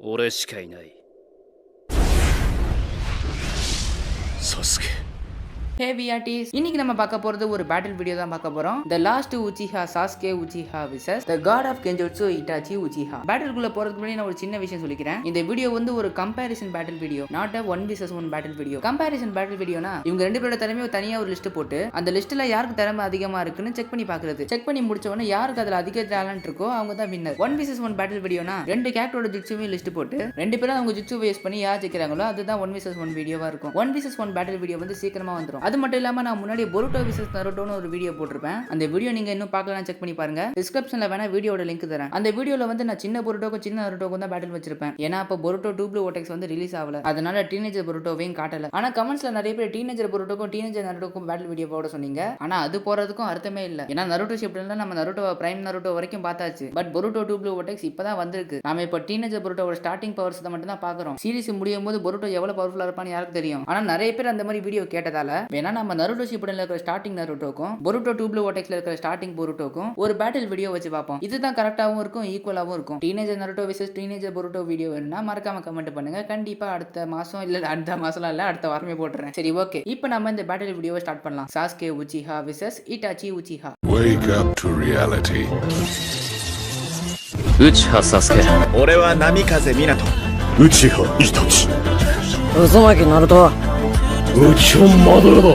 俺しかいない。サスケ。ஹே விஆர்டிஸ், இன்னைக்கு நம்ம பார்க்க போறது ஒரு பேட்டில் வீடியோ தான் பார்க்க போறோம். The last Uchiha Sasuke Uchiha versus the god of kenjutsu Itachi Uchiha. பேட்டிலுக்குள்ள போறதுக்கு முன்னாடி நான் ஒரு சின்ன விஷயம் சொல்லிக்கிறேன். இந்த வீடியோ வந்து ஒரு comparison battle video, not a 1 vs 1 battle video. Comparison battle வீடியோனா இவங்க ரெண்டு பேரோட திறமையை தனியா ஒரு லிஸ்ட் போட்டு அந்த லிஸ்ட்ல யாருக்கு திறமை அதிகமா இருக்குன்னு செக் பண்ணி பாக்குறது. செக் பண்ணி முடிச்ச உடனே யாருக்கு அதுல அதிக டேலண்ட் இருக்கோ அவங்க தான் வின்னர். 1 vs 1 பேட்டில் வீடியோனா ரெண்டு கேரக்டரோட ஜுட்சுவையும் லிஸ்ட் போட்டு ரெண்டு பேரும் அவங்க ஜுட்சு வேஸ் பண்ணி யார் ஜெயிக்கிறாங்களோ அதுதான் 1 vs 1 வீடியோவா இருக்கும். 1 vs 1 பேட்டில் வீடியோ வந்து சீக்கிரமா வந்துரும். அது மட்டும் இல்லாம நான் முன்னாடி பொருட்டோ விசஸ் நருட்டோன்னு ஒரு வீடியோ போட்டிருப்பேன். அந்த வீடியோ நீங்க இன்னும் பார்க்கலாம், செக் பண்ணி பாருங்க. டிஸ்கிரிப்ஷன்ல வேணா வீடியோட லிங்க் தரேன். அந்த வீடியோல வந்து நான் சின்ன பொருட்டோக்கும் சின்ன நருட்டோக்கும் தான் பேட்டில் வச்சிருப்பேன். ஏன்னா அப்ப பொருட்டோ 2 Blue Vortex வந்து ரிலீஸ் ஆகல, அதனால டீனேஜர் பொருட்டோவையும் காட்டல. ஆனா கமெண்ட்ஸ்ல நிறைய பேர் டீனேஜர் பொருட்டோக்கும் டீனேஜர் நருட்டோக்கும் பேட்டில் வீடியோ போட சொன்னீங்க. ஆனா அது போறதுக்கும் அர்த்தமே இல்ல. ஏன்னா நருட்டோ ஷிப்ல நம்ம நருட்டோ பிரைம் நருட்டோ வரைக்கும் பார்த்தாச்சு. பட் பொருட்டோ 2 Blue Vortex இப்பதான் வந்திருக்கு. நாம இப்ப டீனேஜர் பொருட்டோட ஸ்டார்டிங் பவர்ஸ் மட்டும் தான் பாக்குறோம். சீரிஸ் முடியும் போது பொருட்டோ எவ்வளவு பவர்ஃபுல்லா இருப்பான்னு யாருக்கு தெரியும். ஆனா நிறைய பேர் அந்த மாதிரி வீடியோ கேட்டதால வேணா நம்ம நருட்டோ ஷிப்ல இருக்கிற ஸ்டார்டிங் நருட்டோக்கும் பொருட்டோ 2 Blue Vortexல இருக்கிற ஸ்டார்டிங் பொருட்டோக்கும் ஒரு பேட்டில் வீடியோ வச்சு பார்ப்போம். இதுதான் கரெக்டாவும் இருக்கும், ஈக்குவலாவும் இருக்கும். Teenager Naruto versus teenager Boruto video வேணும்னா மறக்காம கமெண்ட் பண்ணுங்க. கண்டிப்பா அடுத்த மாசம் இல்ல அடுத்த மாசம் இல்ல அடுத்த வாரமே போட்டுறேன். சரி, ஓகே. இப்போ நம்ம இந்த பேட்டில் வீடியோவை ஸ்டார்ட் பண்ணலாம். Sasuke Uchiha versus Itachi Uchiha. Wake up to reality. Uchiha Sasuke. 俺は波風湊内葉イタチ。渦巻ナルト。内葉マドラだ。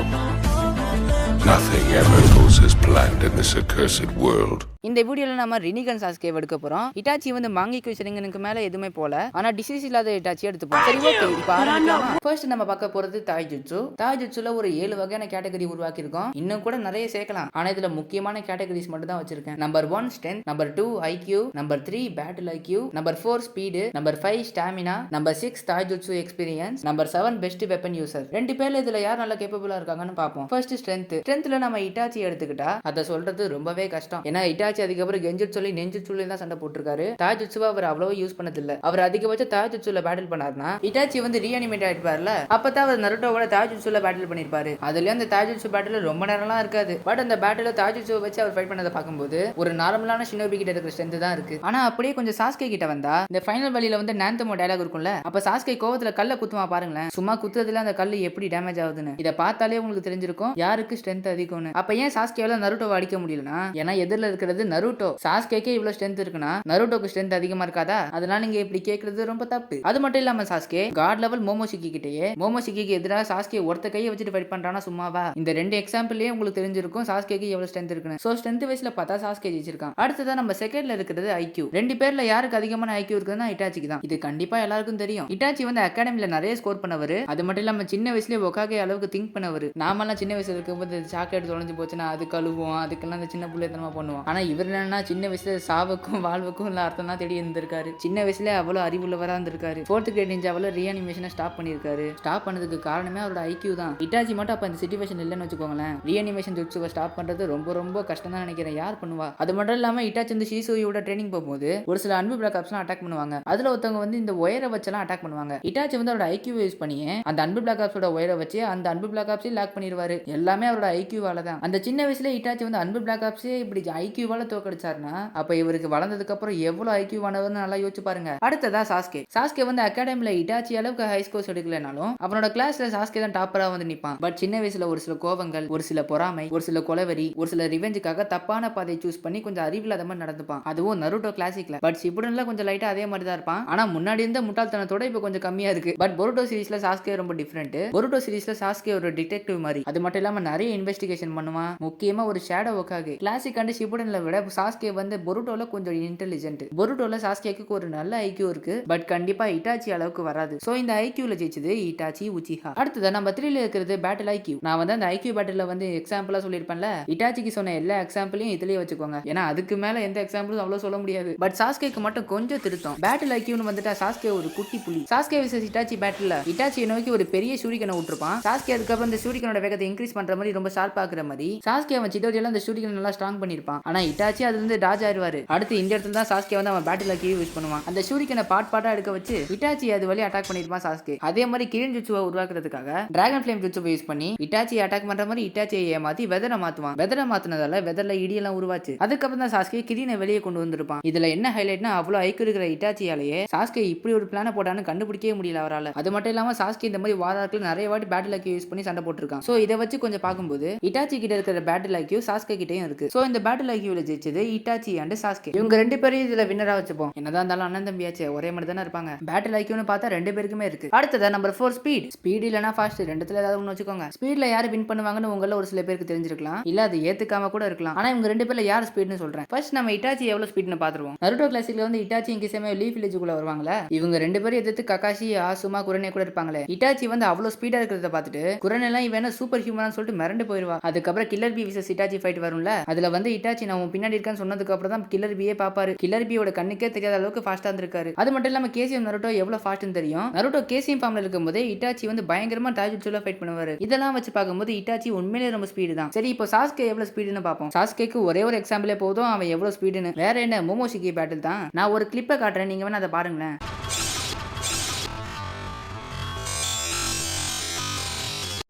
Nothing ever goes as planned in this accursed world. இந்த வீடியோல நம்ம ரினிகன் சாஸ்கே எடுக்க போறோம். இட்டாச்சி வந்து மாங்கிக்கு சிரிங்கனுக்கு மேல எதுவுமே போல, ஆனா டிசீஸ் இல்லாத இட்டாச்சி எடுத்துப்போம். சரி, ஓகே. இப்போ ஆரம்பிக்கலாமா? ஃபர்ஸ்ட் நம்ம பார்க்க போறது தாய்ஜுட்சு. தாய்ஜுட்சுல ஒரு 7 வகையான கேட்டகரி உருவாக்கி இருக்கோம். இன்னும் கூட நிறைய சேர்க்கலாம், ஆனா இதுல முக்கியமான கேட்டகரிஸ் மட்டும் தான் வச்சிருக்கேன். Number 1 strength, number 2 IQ, number 3 battle IQ, number 4 speed, number 5 stamina, number 6 taijutsu experience, number 7 best weapon user. ரெண்டு பேர்ல இதுல யார் நல்லா கேப்பபிளா இருக்காங்கன்னு பார்ப்போம். First strength. ஸ்ட்ரென்த்ல நம்ம இட்டாச்சி எடுத்துக்கிட்டா அதை சொல்றது ரொம்பவே கஷ்டம். ஏன்னா இட்டாச்சி அதுக்கப்புறம் கெஞ்சுட்சுல நெஞ்சுட்சுல தான் சண்டை போட்டுருக்காரு. தாய்ஜுட்சுவை அவர் அவ்வளவு யூஸ் பண்ணதில்ல. அவர் அதிகபட்ச தாய்ஜுட்சுல பேட்டில் பண்ணாருன்னா இட்டாச்சி வந்து ரீஅனிமேட் ஆயிடுப்பார்ல, அப்பதான் அவர் நருட்டோவோட தாய்ஜுட்சுல பேட்டில் பண்ணிருப்பாரு. அதுல அந்த தாய்ஜுட்சு பேட்டில் ரொம்ப நேரம்லாம் இருக்காது. பட் அந்த பேட்டில் தாய்ஜுட்சுவை வச்சு அவர் ஃபைட் பண்ணதை பார்க்கும்போது ஒரு நார்மலான ஷினோபி கிட்ட இருக்கிற ஸ்ட்ரென்த் தான் இருக்கு. ஆனா அப்படியே கொஞ்சம் சாஸ்கே கிட்ட வந்தா இந்த ஃபைனல் வழியில வந்து நாந்தமோ டயலாக் இருக்கும்ல, அப்ப சாஸ்கே கோவத்துல கல்ல குத்துமா பாருங்களேன். சும்மா குத்துறதுல அந்த கல்லு எப்படி டேமேஜ் ஆகுதுன்னு இதை பார்த்தாலே உங்களுக்கு தெரிஞ்சிருக்கும் யாருக்கு ஸ்ட்ரென்த் அதிகம்னு. அப்ப ஏன் சாஸ்கேவால நருட்டோவை அடிக்க முடியலனா, ஏன்னா எதிரில் இருக்கிறது நருட்டோ. சாஸ்கேக்கே இவ்வளவு ஸ்ட்ரென்த் இருக்குன்னா நருட்டோக்கு ஸ்ட்ரென்த் அதிகமா இருக்காதா? அதனால நீங்க இப்படி கேக்குறது ரொம்ப தப்பு. அது மட்டும் இல்லாம சாஸ்கே காட் லெவல் மோமோஷிகி கிட்டயே மோமோஷிகிக்கு எதிராக சாஸ்கே ஒருத்த கையை வச்சுட்டு ஃபைட் பண்றானா சும்மாவா? இந்த ரெண்டு எக்ஸாம்பிள்லயே உங்களுக்கு தெரிஞ்சிருக்கும் சாஸ்கேக்கு எவ்வளவு ஸ்ட்ரென்த் இருக்குன்னு. சோ ஸ்ட்ரென்த் வைஸ்ல பார்த்தா சாஸ்கே ஜெயிச்சிருக்கான். அடுத்ததா நம்ம செகண்ட்ல இருக்கிறது ஐக்யூ. ரெண்டு பேர்ல யாருக்கு அதிகமான ஐக்யூ இருக்குன்னா இட்டாச்சிக்கு தான். இது கண்டிப்பா எல்லாருக்கும் தெரியும். இட்டாச்சி வந்து அகாடமில நிறைய ஸ்கோர் பண்ணவர். அது மட்டும் இல்லாம சின்ன வயசுலயே ஒகாகே அளவுக்கு திங்க் பண்ணவர். நாமெல்லாம் சின்ன வயசுல இருக்கும்போது சாக்லேட் தொலைஞ்சு போச்சுன்னா அது கழுவோம், அதுக்கெல்லாம் அந்த சின்ன பிள்ளைத்தனமா பண்ணுவோம். ஆனா இவர் என்னன்னா சின்ன வயசுல சாவுக்கும் வாழ்வுக்கும் இல்ல அர்த்தம் தான் தேடி இருந்திருக்காரு. சின்ன வயசுல அவ்வளவு அறிவுள்ளவரா இருந்திருக்காரு. 4th கிரேட் நிஞ்சாவில ரீஅனிமேஷனை ஸ்டாப் பண்ணிருக்காரு. ஸ்டாப் பண்ணதுக்கு காரணமே அவரோட ஐக்யூ தான். இட்டாச்சி மட்டும் அப்ப இந்த சிச்சுவேஷன் இல்லைன்னு வச்சுக்கோங்களேன், ரீஅனிமேஷன் ஜுட்சுவை ஸ்டாப் பண்றது ரொம்ப ரொம்ப கஷ்டம் தான் நினைக்கிறேன். யார் பண்ணுவா? அது மட்டும் இல்லாம இட்டாச்சி வந்து ஷிசோயோட ட்ரைனிங் போகும்போது ஒரு சில அன்பு பிளாக் ஆப்ஸ்லாம் அட்டாக் பண்ணுவாங்க. அதுல ஒருத்தவங்க வந்து இந்த ஒயரை வச்செல்லாம் அட்டாக் பண்ணுவாங்க. இட்டாச்சி வந்து அவரோட ஐக்யூ யூஸ் பண்ணி அந்த அன்பு பிளாக் ஆப்ஸோட ஒயரை வச்சு அந்த அன்பு பிளாக் ஆப்ஸையும் லாக் பண்ணிடுவாரு. எல்லாமே அவரோட ஐக்யூவால தான். அந்த சின்ன வயசுல இட்டாச்சி வந்து அன்பு பிளாக் ஆப்ஸே இப்படி ஐக்யூவால தோக்கடிச்சாருன்னா அப்ப இவருக்கு வளர்ந்ததுக்கு அப்புறம் எவ்வளவு ஐக்யூ ஆனவர்னு நல்லா யோசிச்சு பாருங்க. அடுத்ததா சாஸ்கே. சாஸ்கே வந்து அகாடமில இட்டாச்சி அளவுக்கு ஹை ஸ்கோர்ஸ் எடுக்கலனாலும் அவனோட கிளாஸ்ல சாஸ்கே தான் டாப்பரா வந்து நிப்பான். பட் சின்ன வயசுல ஒரு சில கோவங்கள், ஒரு சில பொறாமை, ஒரு சில கொலவெறி, ஒரு சில ரிவெஞ்சுக்காக தப்பான பாதையை சூஸ் பண்ணி கொஞ்சம் அறிவில்லாத மாதிரி நடந்துப்பான். அதுவும் நருட்டோ கிளாசிக்ல. பட் ஷிபுடன்ல கொஞ்சம் லைட்டா அதே மாதிரி தான் இருப்பான். ஆனா முன்னாடி இருந்த முட்டாள்தனத்தோட இப்ப கொஞ்சம் கம்மியா இருக்கு. பட் பொருட்டோ சீரிஸ்ல சாஸ்கே ரொம்ப டிஃபரெண்ட். பொருட்டோ சீரிஸ்ல சாஸ்கே ஒரு டிடெக்டிவ் மாதிரி. அது மட்டும் இல்லாம நிறைய இன்வெஸ்டிகேஷன் பண்ணுவான். முக்கியமா ஒரு ஷேடோ ஒக்காகே. கிளாசிக் அண்ட் ஷிபுடன்ல விட சாஸ்கே வந்து பொருட்டோல கொஞ்சம் இன்டெலிஜென்ட். பொருட்டோல சாஸ்கேக்கு ஒரு நல்ல ஐக்யூ இருக்கு. பட் கண்டிப்பா இட்டாச்சி அளவுக்கு வராது. சோ இந்த ஐக்யூல ஜெயிச்சது இட்டாச்சி உச்சிஹா. அடுத்தது நம்ம 3ல இருக்கிறது பேட்டில் ஐக்யூ. நான் வந்து அந்த ஐக்யூ பேட்டில்ல வந்து எக்ஸாம்பிளா சொல்லிருப்பேன்ல, இட்டாச்சிக்கு சொன்ன எல்லா எக்ஸாம்பிளையும் இதுலயே வச்சுக்கோங்க. ஏன்னா அதுக்கு மேல எந்த எக்ஸாம்பிளும் அவ்வளவு சொல்ல முடியாது. பட் சாஸ்கேக்கு மட்டும் கொஞ்சம் திருத்தம். பேட்டில் ஐக்யூன்னு வந்துட்டா சாஸ்கே ஒரு குட்டி புலி. சாஸ்கே விசஸ் இட்டாச்சி பேட்டில்ல இட்டாச்சியை நோக்கி ஒரு பெரிய சூரிகனை விட்டுருப்பான். சாஸ்கே அதுக்கப்புறம் இந்த சூரிகனோட வேகத்தை இன்க்ரீஸ் பண்ற மாதிரி ரொம்ப ஷார்ப் ஆக்குற மாதிரி சாஸ்கே அவன் சிட்டோரியில அந்த சூரிகனை நல்லா ஸ்ட்ராங் பண்ணிருப்பான். ஆனா இட்டாச்சி அதுல இருந்து டாஜ் ஆயிருவாரு. அடுத்து இந்த இடத்துல தான் சாஸ்கே வந்து அவன் பேட்டில் லக்கியை யூஸ் பண்ணுவான். அந்த ஷூரிக்கனை பாட்டா எடுக்க வச்சு இட்டாச்சி அது வழி அட்டாக் பண்ணிருப்பான் சாஸ்கே. அதே மாதிரி கிரின் ஜுட்சுவை உருவாக்குறதுக்காக டிராகன் ஃபிளேம் ஜுட்சுவை யூஸ் பண்ணி இட்டாச்சி அட்டாக் பண்ற மாதிரி இட்டாச்சியை ஏமாத்தி வெதரை மாத்துவான். வெதரை மாத்தினதால வெதர்ல இடியெல்லாம் உருவாச்சு. அதுக்கப்புறம் தான் சாஸ்கே கிரீனை வெளியே கொண்டு வந்திருப்பான். இதுல என்ன ஹைலைட்னா அவ்வளவு ஐக்கு இருக்கிற இட்டாச்சியாலேயே சாஸ்கே இப்படி ஒரு பிளான போட்டான்னு கண்டுபிடிக்கவே முடியல அவரால். அது மட்டும் இல்லாம சாஸ்கே இந்த மாதிரி வாராக்கள் நிறைய வாட்டி பேட்டில் லக்கி யூஸ் பண்ணி சண்டை போட்டுருக்கான். சோ இதை வச்சு கொஞ்சம் பார்க்கும்போது இட்டாச்சி கிட்ட இருக்கிற பேட்டில் லக்கியூ சாஸ்கே கிட்டயும் இருக்கு. சோ இந்த பேட்டில் லக்கியூல ஜெயிச்சது இட்டாச்சி அண்ட் சாஸ்கே. இவங்க ரெண்டு பேரும் இதுல வின்னரா வச்சுப்போம். என்னதான் இருந்தாலும் அண்ணன் தம்பியாச்சு ஒரே மாதிரி தானே இருப்பாங்க. பேட்டில் லக்கியூன்னு பார்த்தா ரெண்டு பேருக்குமே இருக்கு. அடுத்தது நம்பர் 4 ஸ்பீட். ஸ்பீட் இல்லனா ஃபாஸ்ட் ரெண்டுத்துல ஏதாவது ஒன்று வச்சுக்கோங்க. ஸ்பீட்ல யாரு வின் பண்ணுவாங்கன்னு உங்கள ஒரு சில பேருக்கு தெரிஞ்சிருக்கலாம், இல்ல அது ஏத்துக்காம கூட இருக்கலாம். ஆனா இவங்க ரெண்டு பேர்ல யார் ஸ்பீட்னு சொல்றேன். ஃபர்ஸ்ட் நம்ம இட்டாச்சி எவ்வளவு ஸ்பீட்னு பாத்துருவோம். நருட்டோ கிளாசிக்ல வந்து இட்டாச்சி கிசமே லீஃப் வில்லேஜுக்குள்ள வருவாங்கல, இவங்க ரெண்டு பேரும் எதிர்த்து ககாஷி ஆசுமா குரனே கூட இருப்பாங்களே. இட்டாச்சி வந்து அவ்வளவு ஸ்பீடா இருக்கிறத பார்த்துட்டு குரன் எல்லாம் இவன் சூப்பர் ஹியூமனான்னு சொல்லிட்டு மிரண்டு போயிருவா. அதுக்கப்புறம் Killer B versus Itachi fight வரும்ல, அதுல வந்து இட்டாச்சி நான் பின்னாடி இருக்கான்னு சொன்னதுக்கு அப்புறம் தான் கில்லர் பியே பாப்பாரு. கில்லர் பியோட கண்ணுக்கே தெரியாத அளவுக்கு ஃபாஸ்டா இருந்திருக்காரு. அது மட்டும் இல்லாம கேசிஎம் நருட்டோ எவ்வளவு ஃபாஸ்ட்னு தெரியும். நருட்டோ கேசிஎம் ஃபார்ம்ல இருக்கும்போது இட்டாச்சி வந்து பயங்கரமா டாஜுட்சுல ஃபைட் பண்ணுவாரு. இதெல்லாம் வச்சு பார்க்கும்போது இட்டாச்சி உண்மையிலேயே ரொம்ப ஸ்பீடு தான். சரி இப்போ சாஸ்கே எவ்வளவு ஸ்பீடுன்னு பார்ப்போம். சாஸ்கேக்கு ஒரே ஒரு எக்ஸாம்பிளே போதும் அவன் எவ்வளவு ஸ்பீடுன்னு. வேற என்ன மோமோஷிகி பேட்டில் தான். நான் ஒரு கிளிப்பை காட்டுறேன், நீங்க வேணா அதை பாருங்களேன்.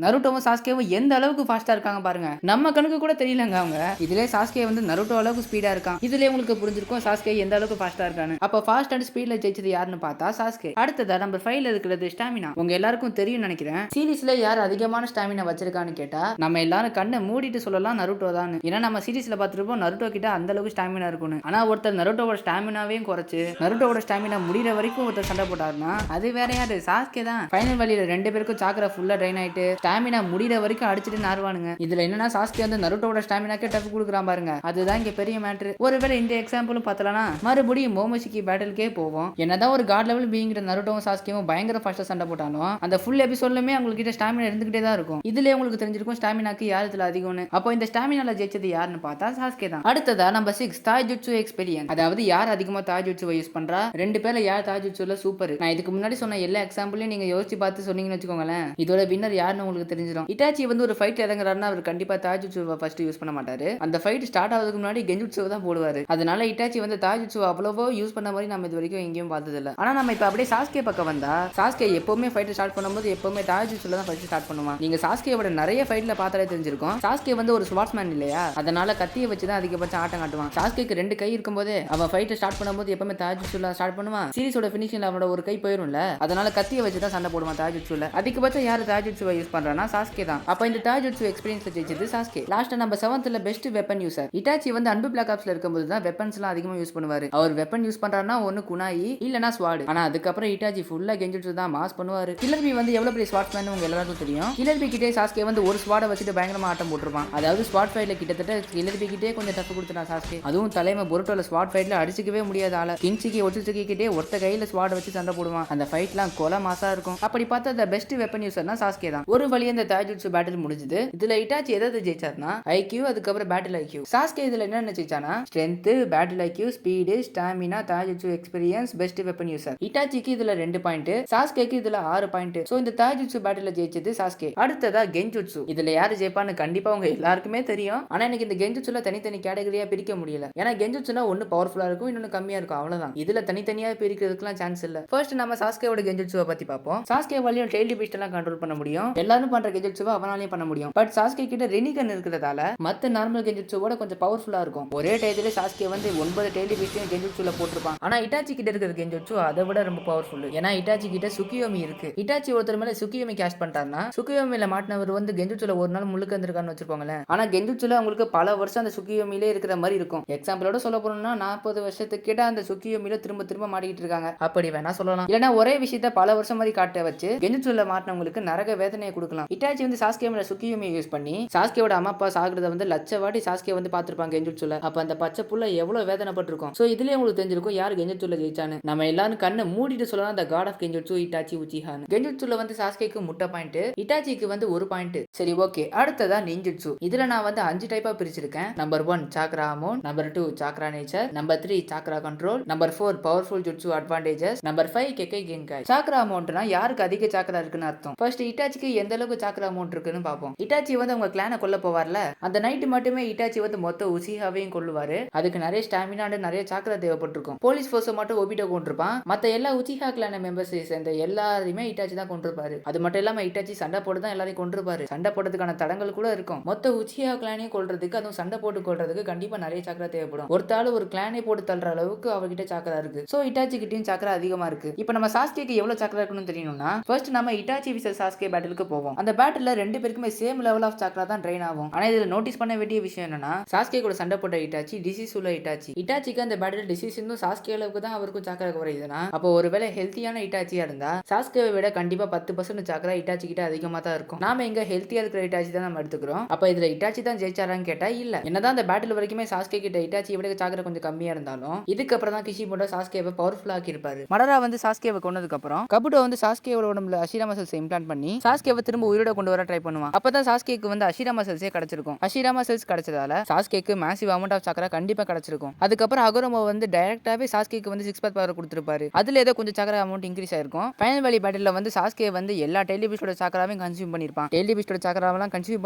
நருட்டோவும் சாஸ்கேவும் எந்த அளவுக்கு ஃபாஸ்டா இருக்காங்க பாருங்க. நம்ம கணக்கு கூட தெரியலங்க அவங்க. இதுல சாஸ்கே வந்து நருட்டோ அளவுக்கு ஸ்பீடா இருக்கான். இதுல உங்களுக்கு புரிஞ்சிருக்கும் சாஸ்கே எந்த அளவுக்கு ஃபாஸ்டா இருக்கான்னு. அப்ப ஃபாஸ்ட் அண்ட் ஸ்பீட்ல ஜெயிச்சது யாருன்னு பார்த்தா சாஸ்கே. அடுத்ததா நம்பர் 5ல இருக்கிறது ஸ்டாமினா. உங்க எல்லாருக்கும் தெரியும் நினைக்கிறேன். சீரிஸ்ல யார் அதிகமான ஸ்டாமினா வச்சிருக்கான்னு கேட்டா நம்ம எல்லாரும் கண்ணை மூடிட்டு சொல்லலாம் நருட்டோ தான். ஏன்னா நம்ம சீரிஸ்ல பார்த்துருப்போம் நருட்டோ கிட்ட அந்த அளவுக்கு ஸ்டாமினா இருக்கும்னு. ஆனா ஒருத்தர் நருட்டோவோட ஸ்டாமினாவையும் குறைச்சு நருட்டோவோட ஸ்டாமினா முடிகிற வரைக்கும் ஒருத்தர் சண்டை போட்டாருன்னா அது வேற யாரு, சாஸ்கே தான். ஃபைனல் வழியில ரெண்டு பேருக்கும் சாக்கரை ஃபுல்லா ட்ரைன் ஆயிட்டு ஸ்டாமினா முடிகிற வரைக்கும் அடிச்சுட்டு நார்வானுங்க. இதுல என்னன்னா சாஸ்கே வந்து நருட்டோட ஸ்டாமினாக்கே டஃப் கொடுக்குறான் பாருங்க. அதுதான் இங்க பெரிய மேட்ரு. ஒருவேளை இந்த எக்ஸாம்பிளும் பார்த்தலனா மறுபடியும் மோமோஷிகி பேட்டிலுக்கே போவோம். என்னதான் ஒரு காட் லெவல் பீங்கிற நருட்டோவும் சாஸ்கேவும் பயங்கர ஃபாஸ்டா சண்டை போட்டாலும் அந்த ஃபுல் எபிசோட்லயுமே அவங்க கிட்ட ஸ்டாமினா இருந்துகிட்டே தான் இருக்கும். இதுல உங்களுக்கு தெரிஞ்சிருக்கும் ஸ்டாமினாக்கு யார் இதுல அதிகம்னு. அப்போ இந்த ஸ்டாமினால ஜெயிச்சது யாருன்னு பார்த்தா சாஸ்கே தான். அடுத்ததா நம்பர் 6 தாய்ஜுட்சு எக்ஸ்பீரியன்ஸ். அதாவது யார் அதிகமா தாய்ஜுட்சுவை யூஸ் பண்றா, ரெண்டு பேர்ல யார் தாய்ஜுட்சுல சூப்பர். நான் இதுக்கு முன்னாடி சொன்ன எல்லா எக்ஸாம்பிளையும் நீங்க யோசிச்சு பார்த்து சொன்னீங்கன்னு வச்சுக்கோங்களேன், இதோட வின்னர் யாருன்னு உங்களுக்கு தெரிஞ்சிடும். இட்டாச்சி வந்து ஒரு ஃபைட் இறங்குறாருன்னா அவர் கண்டிப்பா தாய்ஜுட்சுவை ஃபர்ஸ்ட் யூஸ் பண்ண மாட்டாரு. அந்த ஃபைட் ஸ்டார்ட் ஆகிறதுக்கு முன்னாடி கெஞ்சுட்சுவை தான் போடுவாரு. அதனால இட்டாச்சி வந்து தாய்ஜுட்சுவை அவ்வளவோ யூஸ் பண்ண மாதிரி நம்ம இது வரைக்கும் எங்கேயும் பார்த்தது இல்ல. ஆனா நம்ம இப்ப அப்படியே சாஸ்கே பக்கம் வந்தா சாஸ்கே எப்பவுமே ஃபைட் ஸ்டார்ட் பண்ணும்போது எப்பவுமே தாய்ஜுட்சுல தான் ஃபர்ஸ்ட் ஸ்டார்ட் பண்ணுவான். நீங்க சாஸ்கேவோட நிறைய ஃபைட்ல பார்த்தாலே தெரிஞ்சிருக்கும். சாஸ்கே வந்து ஒரு ஸ்வாட்ஸ்மேன் இல்லையா, அதனால கத்தியை வச்சு தான் அதிகபட்சம் ஆட்டம் காட்டுவான். சாஸ்கேக்கு ரெண்டு கை இருக்கும்போது அவன் ஃபைட் ஸ்டார்ட் பண்ணும்போது எப்பவுமே தாய்ஜுட்சுல ஸ்டார்ட் பண்ணுவான். சீரிஸோட ஃபினிஷிங்ல அவனோட ஒரு கை போயிரும்ல, அதனால கத்தியை வச்சு தான் சண்டை போடுவான் தாய்ஜுட்சுல. அதிகபட்சம் யாரு தாய்ஜுட்சுவை யூஸ் பண்றானா சாஸ்கே தான். அப்ப இந்த தாய்ஜுட்சு எக்ஸ்பீரியன்ஸ் ஜெயிச்சது சாஸ்கே. லாஸ்ட் நம்ம 7th best weapon user. Itachi வந்து அன்பு பிளாக் ஆப்ஸ்ல இருக்கும்போது தான் வெப்பன்ஸ் எல்லாம் அதிகமா யூஸ் பண்ணுவாரு. அவர் வெப்பன் யூஸ் பண்றாருன்னா ஒன்னு குனாயி இல்லனா ஸ்வாட். ஆனா அதுக்கப்புறம் இட்டாச்சி ஃபுல்லா கெஞ்சுட்டு தான் மாஸ் பண்ணுவாரு. கில்லர் பி வந்து எவ்வளவு பெரிய ஸ்வாட்ஸ்மேன் உங்க எல்லாருக்கும் தெரியும். கில்லர் பி கிட்டே சாஸ்கே வந்து ஒரு ஸ்வாட வச்சுட்டு பயங்கரமா ஆட்டம் போட்டுருப்பான். அதாவது ஸ்வாட் ஃபைட்ல கிட்டத்தட்ட கில்லர் பி கிட்டே கொஞ்சம் டஃப் கொடுத்துட்டான் சாஸ்கே. அதுவும் தலைமை பொருட்டோல ஸ்வாட் ஃபைட்ல அடிச்சுக்கவே முடியாத ஆள கின்சிக்கு ஒச்சுச்சுக்கி கிட்டே ஒருத்த கையில ஸ்வாட் வச்சு சண்டை போடுவான். அந்த ஃபைட்லாம் கொலை மாசா இருக்கும். அப்படி பார்த்தா அந்த பெஸ்ட் வெப்பன் யூசர்னா சாஸ்கே தான். ஒரு வழியா இந்த தாய்ஜுட்சு பேட்டில் முடிஞ்சது. இதுல இட்டாச்சி எதாவது ஜெயிச்சார்னா ஐக்யூ, அதுக்கப்புறம் பேட்டில் ஐக்யூ. சாஸ்கே இதுல என்ன ஜெயிச்சானா strength, battle IQ, speed, stamina, taijutsu experience, best weapon user. இட்டாச்சிக்கு இதுல 2 பாயிண்ட், சாஸ்கேக்கு இதுல 6 பாயிண்ட். சோ இந்த தாய்ஜுட்சு பேட்டில் ஜெயிச்சது சாஸ்கே. அடுத்ததா கெஞ்சுட்சு. இதுல யாரு ஜெயிப்பான்னு கண்டிப்பா உங்க எல்லாருக்குமே தெரியும். ஆனா எனக்கு இந்த கெஞ்சுட்சுல தனித்தனி கேட்டகரியா பிரிக்க முடியல. ஏன்னா கெஞ்சுட்சுனா ஒன்னு பவர்ஃபுல்லா இருக்கும், இன்னொன்னு கம்மியா இருக்கும், அவ்வளவுதான். இதுல தனித்தனியா பிரிக்கிறதுக்குலாம் சான்ஸ் இல்ல. ஃபர்ஸ்ட் நம்ம சாஸ்கேவோட கெஞ்சுட்சுவை பத்தி பார்ப்போம். சாஸ்கே வழியும் டெய்லி பீஸ்ட் எல்லாம் கண்ட்ரோல் பண்ண முடியும். எல்லாரும் பண்ற கெஞ்சுட்சுவை அவனாலையும் பண்ண முடியும். பட் சாஸ்கே கிட்ட ரெனிகன் இருக்கிறதால மத்த நார்மல் கெஞ்சுட்சுவோட கொஞ்சம் பவர்ஃபுல்லா இருக்கும். ஒரே டயத்துல சாஸ்கே வந்து 9 டெய்லி பீஸ்டையும் கெஞ்சுட்சுல போட்டுருப்பான். ஆனா இட்டாச்சி கிட்ட இருக்கிற கெஞ்சுட்சு அதை விட ரொம்ப பவர்ஃபுல். ஏன்னா இட்டாச்சி கிட்ட சுக்கியோமி இருக்கு. இட்டாச்சி ஒருத்தர் மேல சுக்கியோமி கேஷ் பண்ணிட்டாருன்னா சுக்கியோமில மாட்டினவர் வந்து கெஞ்சுட்சுல ஒரு நாள் முழுக்க இருந்திருக்கான்னு வச்சுக்கோங்களேன். ஆனா கெஞ்சுட்சுல உங்களுக்கு பல வருஷம் அந்த சுக்கியோமிலே இருக்கிற மாதிரி இருக்கும். எக்ஸாம்பிளோட சொல்ல போனோம்னா 40 வருஷத்துக்கு கிட்ட அந்த சுக்கியோமில திரும்ப மாட்டிக்கிட்டு இருக்காங்க. அப்படி வேணா சொல்லலாம். இல்லைன்னா ஒரே விஷயத்த பல வருஷம் மாதிரி காட்ட வச்சு கெஞ்சுட்சுல மாட்டினவங்களுக்கு நரக வேதனையை கொடுக்கலாம். இட்டாச்சி வந்து சாஸ்கே மேல சுக்கியோமி யூஸ் பண்ணி சாஸ்கேவோட அம்மா அப்பா சாகுறத வந்து லட்ச வாட்டி சாஸ்கே வந்து பாத்துருப்பாங்க கெஞ்சுட்சுல. அப்ப அந்த பச்சை புள்ள எவ்வளவு வேதனைப்பட்டிருக்கும். சோ இதுலயே உங்களுக்கு தெரிஞ்சிருக்கும் யாரு கெஞ்சுட்சுல ஜெயிச்சான்னு. நம்ம எல்லாரும் கண்ணை மூடிட்டு சொல்லலாம் the god of கெஞ்சுட்சு இட்டாச்சி உச்சிஹான்னு. கெஞ்சுட்சுல வந்து சாஸ்கேக்கு முட்டை பாயிண்ட், இட்டாச்சிக்கு வந்து 1 பாயிண்ட். சரி ஓகே, அடுத்ததா நிஞ்சுட்சு. இதுல நான் வந்து 5 டைப்பா பிரிச்சிருக்கேன். Number 1 chakra amount, number 2 chakra nature, number 3 chakra control, number 4 powerful jutsu advantages, number 5 kekkei genkai. Chakra அமௌண்ட்னா யாருக்கு அதிக சாக்ரா இருக்குன்னு அர்த்தம். ஃபர்ஸ்ட் இட்டாச்சிக்கு எந்த அளவுக்கு சாக்கரா அமௌண்ட் இருக்குன்னு பார்ப்போம். இட்டாச்சி வந்து அவங்க கிளானை கொல்ல போவார்ல, அந்த நைட்டு மட்டுமே இட்டாச்சி வந்து மொத்த உச்சிஹாவையும் கொல்லுவாரு. அதுக்கு நிறைய ஸ்டாமினா நிறைய சாக்கரா தேவைப்பட்டிருக்கும். போலீஸ் போர்ஸை மட்டும் ஒபிட்டோ கொண்டிருப்பான். மத்த எல்லா உச்சிஹா கிளான மெம்பர்ஸ் சேர்ந்த எல்லாரையுமே இட்டாச்சி தான் கொண்டிருப்பாரு. அது மட்டும் இல்லாம இட்டாச்சி சண்டை போட்டு தான் எல்லாரையும் கொண்டிருப்பாரு. சண்டை போடுறதுக்கான தடங்கள் கூட இருக்கும். மொத்த உச்சிஹா கிளானையும் கொல்றதுக்கு, அதுவும் சண்டை போட்டு கொள்றதுக்கு கண்டிப்பா நிறைய சாக்கரா தேவைப்படும். ஒருத்தாலும் ஒரு கிளானை போட்டு தள்ளுற அளவுக்கு அவர்கிட்ட சாக்கரா இருக்கு. சோ இட்டாச்சி கிட்டயும் சாக்கரா அதிகமா இருக்கு. இப்போ நம்ம சாஸ்கேக்கு எவ்வளவு சாக்கரா இருக்குன்னு தெரியணும்னா, ஃபர்ஸ்ட் நம்ம இட்டாச்சி விசஸ் சாஸ்கே பேட்டிலுக்கு போவோம். அந்த பேட்டில்ல ரெண்டு பேருக்குமே சேம் லெவல் ஆஃப் சாக்கரா தான் ட்ரெயின் ஆகும். ஆனா இதுல நோட்டீஸ் பண்ண வேண்டிய விஷயம் என்னன்னா, சாஸ்கே கூட சண்டை போட்ட இட்டாச்சி டிசீஸ் உள்ள இட்டாச்சி. இட்டாச்சிக்கு அந்த பேட்டில் டிசீஸ் இருந்தும் சாஸ்கே அளவுக்கு தான் அவருக்கும் சாக்கரா குறையுதுன்னா, அப்போ ஒருவேளை ஹெல்த்தியான இட்டாச்சியா இருந்தா சாஸ்கேவை விட கண்டிப்பா 10% சாக்கரா இட்டாச்சி கிட்ட அதிகமா தான் இருக்கும். நாம எங்க ஹெல்த்தியா இருக்கிற இட்டாச்சி தான் நம்ம எடுத்துக்கிறோம். அப்ப இதுல இட்டாச்சி தான் ஜெயிச்சாரான்னு கேட்டா இல்ல. என்னதான் அந்த பேட்டில் வரைக்குமே சாஸ்கே கிட்ட இட்டாச்சி விட சாக்கரா கொஞ்சம் கம்மியா இருந்தாலும், இதுக்கப்புறம் தான் கிஷிமோட்டோ சாஸ்கேவை பவர்ஃபுல்லா ஆக்கி இருப்பாரு. மடரா வந்து சாஸ்கேவை கொன்னதுக்கு அப்புறம் கபுடோ வந்து சாஸ்கேவோட உடம்புல அஷிராமா செல்ஸ் இம்ப்ளான்ட் பண்ணி சாஸ்கேவை திரும்ப உயிரோட கொண்டு வர ட்ரை பண்ணுவான். அப்பதான் சாஸ்கேக்கு வந்து அஷிராமா செல்ஸே கிடைச்சிருக்கும். அஷிராமா cells கிடைச்சதால சாஸ்கேக்கு massive amount of chakra கண்டிப்பா கிடைச்சிருக்கும். அதுக்கப்புறம் அகரோமோ வந்து டைரக்டாவே சாஸ்கேக்கு வந்து 6 பவர் கொடுத்திருப்பாரு. அதுல ஏதோ கொஞ்சம் சாக்கரா அமௌண்ட் இன்க்ரீஸ் ஆயிருக்கும். ஃபைனல் வேலி பேட்டில்ல வந்து சாஸ்கே வந்து எல்லா டெய்லிபிஸ்டோட சாக்கராவையும் கன்சியூம் பண்ணிருப்பான். டெய்லிபிஸ்டோட சாக்கராவெல்லாம் கன்சியூம்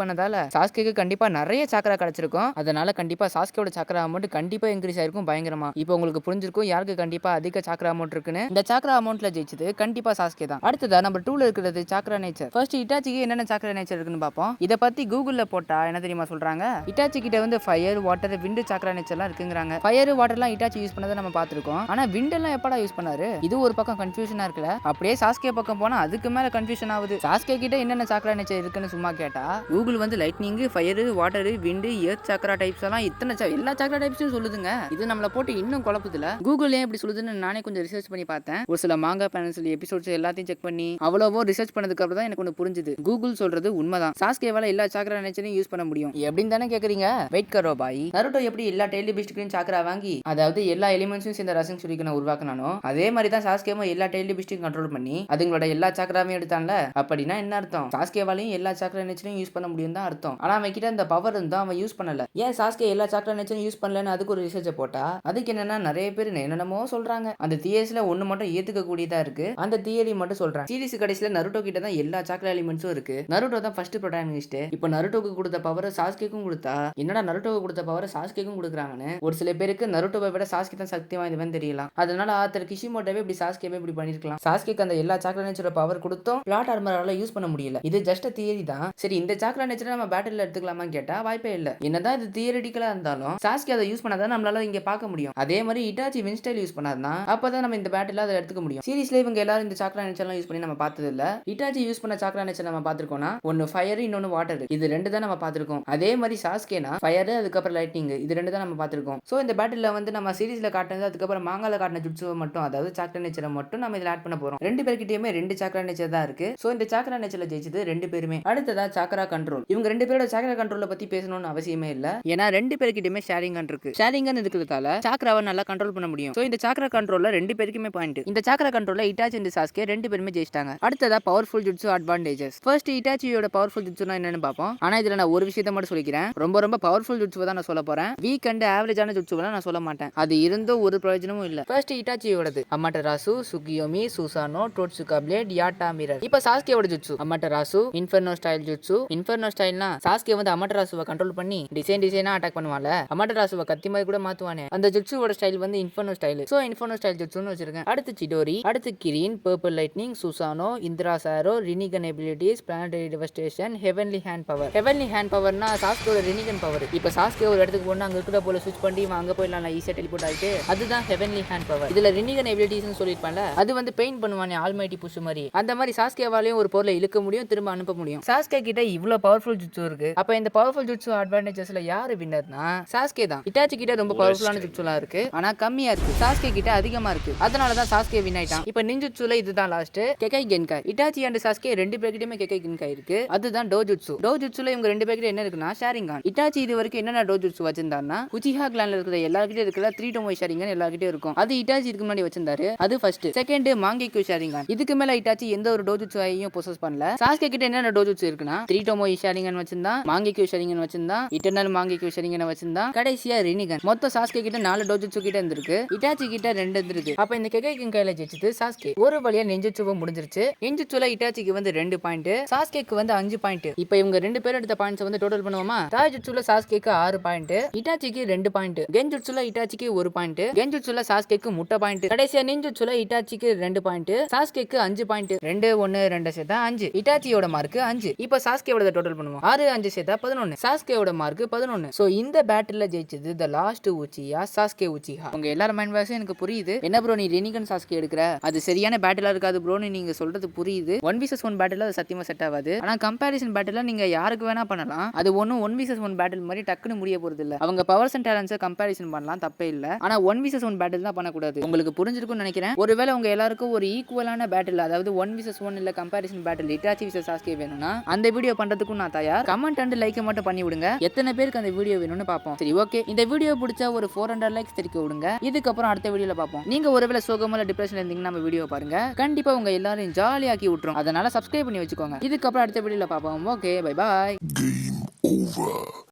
பண்ணதால சாஸ்கேக்கு கண்டிப்பா நிறைய சாக்கரா கிடைச்சிருக்கும். அதனால கண்டிப்பா சாஸ்கேவோட சாக்கரா அமௌண்ட் கண்டிப்பா இன்க்ரீஸ் ஆயிருக்கும் பயங்கரமா. இப்போ உங்களுக்கு புரிஞ்சிருக்கும் யாருக்கு கண்டிப்பா அதிக சாக்கரா அமௌண்ட் இருக்குன்னு. இந்த சாக்கரா அமௌண்ட்ல ஜெயிச்சது கண்டிப்பா சாஸ்கே தான். அடுத்ததா நம்பர் 2ல இருக்கிறது சாக்கரா நேச்சர். ஃபர்ஸ்ட் இட்டாச்சிக்கு என்னென்ன சாக்கரா நேச்சர் இருக்குன்னு பார்ப்போம். இத பத்தி கூகுள்ல போட்டா என்ன தெரியுமா சொல்றாங்க? இட்டாச்சி கிட்ட வந்து ஃபயர், வாட்டர், விண்ட் சாக்கரா நேச்சர்லாம் இருக்குங்கறாங்க. ஃபயர், வாட்டர்லாம் இட்டாச்சி யூஸ் பண்ணதை நம்ம பார்த்திருக்கோம். ஆனா விண்ட் எல்லாம் எப்படா யூஸ் பண்ணாரு? இது ஒரு பக்கம் கன்ஃபியூஷனா இருக்குல. அப்படியே சாஸ்கே பக்கம் போனா அதுக்கு மேல கன்ஃபியூஷன் ஆகுது. சாஸ்கே கிட்ட என்னென்ன சாக்கரா நேச்சர் இருக்குன்னு சும்மா கேட்டா கூகுள் வந்து lightning, fire, water, wind, earth chakra types எல்லாம் இத்தனை எல்லா சாக்கரா டைப்ஸும் சொல்லுதுங்க. இது நம்மள போட்டு இன்னும் குழப்பத்துல. கூகுள் ஏன் இப்படி சொல்லுதுன்னு நானே கொஞ்சம் ரிசர்ச் பண்ணி பார்த்தேன். ஒரு சில மாங்கா பேனல்ஸ் எபிசோட்ஸ் எல்லாத்தையும் செக் பண்ணி அவ்வளவோ ரிசர்ச் பண்ணதுக்கு அப்புறம் தான் எனக்கு ஒன்று புரிஞ்சுது. கூகுள் சொல்றது உண்மைதான். சாஸ்கேவால எல்லா சாக்கரா நேச்சரையும் யூஸ் பண்ண முடியும். எப்படின்னு தானே கேக்குறீங்க? வெயிட் கரோ பாய். நருட்டோ எப்படி எல்லா டெய்லி பிஸ்டிக்கையும் சாக்கரா வாங்கி, அதாவது எல்லா எலிமெண்ட்ஸும் சேர்ந்த ரசங் சுரிக்கனை உருவாக்கினானோ, அதே மாதிரி தான் சாஸ்கேவும் எல்லா டெய்லி பிஸ்டிக் கண்ட்ரோல் பண்ணி அதுங்களோட எல்லா சாக்கராவையும் எடுத்தான்ல. அப்படின்னா என்ன அர்த்தம்? சாஸ்கேவாலையும் எல்லா சாக்கரா நேச்சரையும் யூஸ் பண்ண முடியும் தான் அர்த்தம். ஆனா அவன் கிட்ட அந்த பவர் இருந்தா அவன் யூஸ் பண்ணல. ஏன் சாஸ்கே எல்லா சாக்கரா நேச்சரையும் யூஸ் பண்ணலன்னு அதுக்கு ஒரு ரிசர்ச் போட்டா அதுக்கு என்னன்னா நிறைய பேர் என்னென்னமோ சொல்றாங்க. அந்த தியரிஸ்ல ஒண்ணு மட்டும் ஏத்துக்க கூடியதா இருக்கு. அந்த தியரி மட்டும் சொல்றேன். சீரிஸ் கடைசியில நருட்டோ கிட்ட தான் எல்லா சாக்கரா எலிமெண்ட்ஸும் இருக்கு. நருட்டோ தான் ஃபர்ஸ்ட் ப்ரோட்டாகனிஸ்ட். இப்போ நருட்டோக்கு கொடுத்த பவர் சாஸ்கேக்கும் கொடுத்தா என்னடா நருட்டோக்கு கொடுத்த பவர் சாஸ்கேக்கும் கொடுக்குறாங்கன்னு ஒரு சில பேருக்கு நருட்டோவை விட சாஸ்கே தான் சக்தி வாய்ந்தவன் தெரியலாம். அதனால ஆத்தர் கிஷிமோட்டோவே இப்படி சாஸ்கேவே இப்படி பண்ணிருக்கலாம். சாஸ்கேக்கு அந்த எல்லா சாக்கரா நேச்சரோட பவர் கொடுத்தும் பிளாட் ஆர்மரால யூஸ் பண்ண முடியல. இது ஜஸ்ட் தியரி தான். சரி, இந்த சாக்கரா நேச்சரை நம்ம பேட்டில் எடுத்துக்கலாமா கேட்டா வாய்ப்பே இல்ல. என்னதான் இது தியரிட்டிக்கலா இருந்தாலும் சாஸ்கே அதை யூஸ் பண்ணாதான் நம்மளால இங்க பார்க்க முடியும். அதே மாதிரி இட்டாச்சி வின்ஸ்டைல் யூஸ் பண்ணாதான் அப்பதான் நம்ம இந்த பேட்டில் அதை எடுத்துக்க முடியும். சீரிஸ்ல இவங்க எல்லாரும் இந்த சாக்கரா நேச்சர்லாம் யூஸ் பண்ணி நம்ம பார்த்தது இல்ல. இட்டாச்சி யூஸ் பண்ண சாக்கரா நேச்சர் நம்ம பார்த்திருக்கோம்னா ஒன்னு ஃபயர், இன்னொன்னு வாட்டர். இது ரெண்டு தான் நம்ம பார்த்திருக்கோம். அதே மாதிரி சாஸ்கேனா ஃபயர், அதுக்கப்புறம் லைட்னிங், இது ரெண்டு தான் நம்ம பார்த்திருக்கோம். சோ இந்த பேட்டில்ல வந்து நம்ம சீரிஸ்ல காட்டினது அதுக்கப்புறம் மாங்கால காட்டின ஜுட்சுவை மட்டும், அதாவது சாக்கரா நேச்சரை மட்டும் நம்ம இதில் ஆட் பண்ண போறோம். ரெண்டு பேர்கிட்டயுமே ரெண்டு சாக்கரா நேச்சர் தான் இருக்கு. சோ இந்த சாக்கரா நேச்சர்ல ஜெயிச்சது ரெண்டு பேருமே. அடுத்ததா சாக்கரா கண்ட்ரோல். இவங்க ரெண்டு பேரோட சாக்கரா கண்ட்ரோல பத்தி பேசணும்னு அவசியமே இல்ல. ஏன்னா ரெண்டு பேர்கிட்டயுமே ஷேரிங் கன் இருக்கு. ஷேரிங் கன் இருக்கிறதால சாக்கராவை நல்லா கண்ட்ரோல் பண்ண முடியும். சோ இந்த சாக்கரா கண்ட்ரோல்ல ரெண்டு பேருக்குமே பாயிண்ட். இந்த சாக்கரா கண்ட்ரோல்ல இட்டாச்சி அண்ட் சாஸ்கே ரெண்டு பேருமே ஜெயிச்சிட்டாங்க. அடுத்ததா பவர்ஃபுல் ஜுட்சு அட்வான்டேஜஸ். ஃபர்ஸ்ட் இட்டாச்சியோட பவர்ஃபுல் ஜுட்சுனா என்னன்னு பார்ப்போம். ஆனா இதுல நான் ஒரு விஷயத்தை மட்டும் சொல்லிக்கிறேன். ரொம்ப பவர்ஃபுல் ஜுட்சுவை தான் நான் சொல்ல போறேன். வீக் அண்ட் ஆவரேஜான ஜுட்சுவை நான் சொல்ல மாட்டேன். அது இருந்தும் ஒரு பிரயோஜனமும் இல்ல. ஃபர்ஸ்ட் இட்டாச்சியோடது Amaterasu, Tsukuyomi, Susanoo, Totsuka blade, Yata mirror. இப்போ சாஸ்கேவோட jutsu Amaterasu inferno style jutsu. Inferno ஸ்டைல்னா சாஸ்கே வந்து அமாட்டராசுவை கண்ட்ரோல் பண்ணி டிசைனா அட்டாக் பண்ணுவான்ல. அமாட்டராசுவை கத்தி மாதிரி கூட மாத்துவானே. அந்த ஜுட்சுவோட ஸ்டைல் வந்து inferno style. So inferno style ஜுட்சுன்னு வச்சிருக்கேன். அடுத்து சிடோரி, அடுத்து green, purple lightning, Susanoo, Indra arrow, Rinnegan abilities, planetary devastation, heavenly hand power. Heavenly hand பவர்னா சாஸ்கேவோட ரினிகன் பவர். இப்போ சாஸ்கே ஒரு இடத்துக்கு போனா அங்க இருக்கிற போல ஸ்விட்ச் பண்ணி அங்க போயிடலாம் ஈஸியா டெலிபோர்ட் ஆயிட்டு. அதுதான் ஹெவன்லி ஹேண்ட் பவர். இதுல ரினிகன் எபிலிட்டிஸ்னு சொல்லிருப்பான்ல, அது வந்து பெயிண்ட் பண்ணுவானே ஆல்மைட்டி புஷ் மாதிரி. அந்த மாதிரி சாஸ்கேவாலையும் ஒரு பொருளை இழுக்க முடியும், திரும்ப அனுப்ப முடியும். சாஸ்கே கிட்ட இவ்வளவு பவர்ஃபுல் ஜுட்சு இருக்கு. அப்ப இந்த பவர்ஃபுல் ஜுட்சு அட்வான்டேஜஸ்ல யாரு வின்னர்னா சாஸ்கே தான். இட்டாச்சி கிட்ட ரொம்ப பவர்ஃபுல்லான ஜுட்சுலாம் இருக்கு, ஆனா கம்மியா இருக்கு. சாஸ்கே கிட்ட அதிகமா இருக்கு. அதனாலதான் சாஸ்கே வின் ஆயிட்டான். இப்ப நிஞ்சுட்சுல இதுதான் லாஸ்ட். கெகை கென்காய். இட்டாச்சி அண்ட் சாஸ்கே ரெண்டு பேர்கிட்டயுமே கெகை கென்காய் இருக்கு. அதுதான் டோஜுட்சு. டோஜுட்சுல இவங்க ரெண்டு பேர்கிட்ட என்ன இருக்குன்னா ஷேரிங்கான். இட்டாச்சி இது வரைக்கும் என்னென்ன டோஜுட்சு வச்சிருந்தாருன்னா உச்சிஹா கிளான்ல இருக்கிற எல்லார்கிட்டயும் இருக்கிற 3 டோமோய் ஷேரிங்கான் எல்லார்கிட்டயும் இருக்கும். அது இட்டாச்சி இதுக்கு முன்னாடி வச்சிருந்தாரு. அது ஃபர்ஸ்ட். செகண்ட் மாங்கேக்யூ ஷேரிங்கான். இதுக்கு மேல இட்டாச்சி எந்த ஒரு டோஜுட்சு ஐயும் பொசஸ் பண்ணல. சாஸ்கே கிட்ட என்னென்ன டோஜுட்சு இருக்குன்னா 3 டோமோய் ஷேரிங்கான் வச்சிருந்தா, மாங்கேக்யூ ஷேரிங்கான் வச்சிருந்தா, இட்டர்னல் மாங்கேக்யூ ஷேரிங்கான் வச்சிருந்தா, கடைசியா ரினிகன். மொத்தம் சாஸ்கே கிட்ட 4 டோஜுட்சு கிட்ட இருந்திருக்கு. இட்டாச்சி கிட்ட 2 இருந்திருக்கு. அப்ப இந்த கெகை கென்காய்ல ஜெயிச்சது சாஸ்கே. ஒரு வழியா நெஞ்சுச்சுவும் முடிஞ்சிருச்சு. நெஞ்சுச்சுல இட்டாச்சிக்கு வந்து 2 பாயிண்ட், பாயிண்ட், சாஸ்கேக்கு வந்து 5 பாயிண்ட். இப்போ இவங்க 2 பேர் எடுத்த பாயிண்ட்ஸ் வந்து டோட்டல் பண்ணுவோமா? தாய்ஜுட்சுல சாஸ்கேக்கு 6 பாயிண்ட், இட்டாச்சிக்கு 2 பாயிண்ட், கென்ஜுட்சுல இட்டாச்சிக்கு 1 பாயிண்ட், கென்ஜுட்சுல சாஸ்கேக்கு முட்டை பாயிண்ட், கடைசியா நின்ஜுட்சுல இட்டாச்சிக்கு 2 பாயிண்ட், சாஸ்கேக்கு 5 பாயிண்ட். 2 1 2 சேர்த்தா 5. இட்டாச்சியோட மார்க் 5. இப்போ சாஸ்கேவோட டோட்டல் பண்ணுவோம். 6 5 சேர்த்தா 11. சாஸ்கேவோட மார்க் 11. சோ இந்த பேட்டில்ல ஜெயிச்சது தி லாஸ்ட் உச்சியா சாஸ்கே உச்சிஹா. உங்க எல்லாரும் மைண்ட் வாய்ஸும் எனக்கு புரியுது. என்ன ப்ரோ நீ ரெனிகன் சாஸ்கே எடுக்கிற, அது சரியான பேட்டிலா இருக்காது ப்ரோ நீங்க சொல்றது புரியுது. 1vs1 பேட்டில் அது சத்தியமா செட் ஆகாது. ஆனா கம்பேரிசன் பேட்டில் நீங்க யாருக்கு வேணா பண்ணலாம். அது ஒன்னும் 1vs1 பேட்டில் மாதிரி டக்குன்னு முடிய போறது இல்ல. அவங்க பவர்ஸ் அண்ட் டேலண்ட்ஸை கம்பேரிசன் பண்ணலாம், தப்பே இல்ல. ஆனா 1vs1 பேட்டில் தான் பண்ணக்கூடாது. உங்களுக்கு புரிஞ்சிருக்கும்னு நினைக்கிறேன். ஒருவேளை உங்க எல்லாருக்கும் ஒரு ஈக்குவலான பேட்டில், அதாவது 1vs1 இல்ல comparison battle Itachi vs Sasuke வேணும்னா அந்த வீடியோ பண்றதுக்கும் நான் தயார். கமெண்ட் அண்ட் லைக் மட்டும் பண்ணி விடுங்க. எத்தனை பேருக்கு அந்த வீடியோ வேணும்னு பாப்போம். சரி ஓகே, இந்த வீடியோ பிடிச்சா ஒரு 400 லைக்ஸ் தெரிவிக்க விடுங்க. இதுக்கப்புறம் அடுத்த வீடியோல பாப்போம். நீங்க ஒருவேளை சோகமா டிப்ரெஷன்ல இருந்தீங்கன்னா நம்ம வீடியோ பாருங்க. கண்டிப்பா உங்க எல்லாரும் ஜாலியாக்கி விட்டுரும். அதனால சப்ஸ்கிரைப் பண்ணி வச்சுக்கோங்க. இதுக்கப்புறம் அடுத்த வீடியோல பாப்போம். Okay, bye bye. Game over.